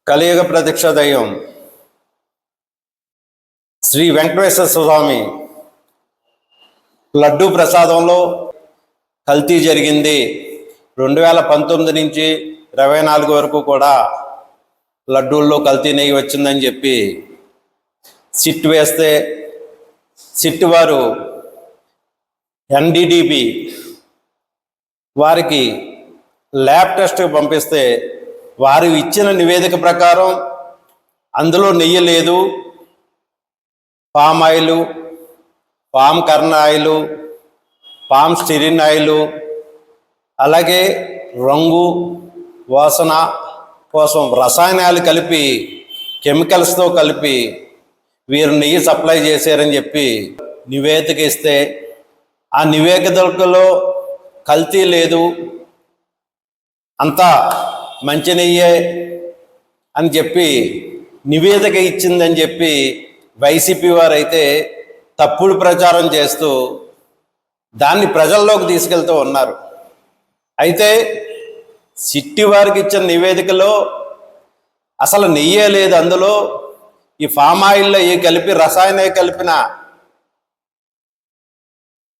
కలియుగ ప్రత్యక్ష దైవం శ్రీ వెంకటేశ్వర స్వామి లడ్డూ ప్రసాదంలో కల్తీ జరిగింది. 2019 నుంచి 24 వరకు కూడా లడ్డూల్లో కల్తీ నెయ్యి వచ్చిందని చెప్పి సిట్ వేస్తే సిట్ వారు ఎన్డీడీబీ వారికి ల్యాబ్ టెస్ట్కి పంపిస్తే వారు ఇచ్చిన నివేదిక ప్రకారం అందులో నెయ్యి లేదు, palm oil, palm kernel oil, palm stearin oil, అలాగే రంగు వాసన కోసం రసాయనాలు కలిపి కెమికల్స్తో కలిపి వీరు నెయ్యి సప్లై చేశారని చెప్పి నివేదిక ఇస్తే ఆ నివేదికలో కల్తీ లేదు, అంతా మంచి నెయ్యే అని చెప్పి నివేదిక ఇచ్చిందని చెప్పి వైసీపీ వారైతే తప్పుడు ప్రచారం చేస్తూ దాన్ని ప్రజల్లోకి తీసుకెళ్తూ ఉన్నారు. అయితే సిట్టి వారికి ఇచ్చిన నివేదికలో అసలు నెయ్యే లేదు, అందులో ఈ ఫామ్ ఆయిల్లో ఏ కలిపి రసాయనం కలిపిన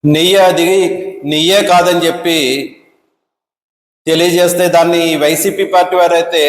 నెయ్యి, అది నెయ్యే కాదని చెప్పి తెలియజేస్తే దాన్ని వైసీపీ పార్టీ వారైతే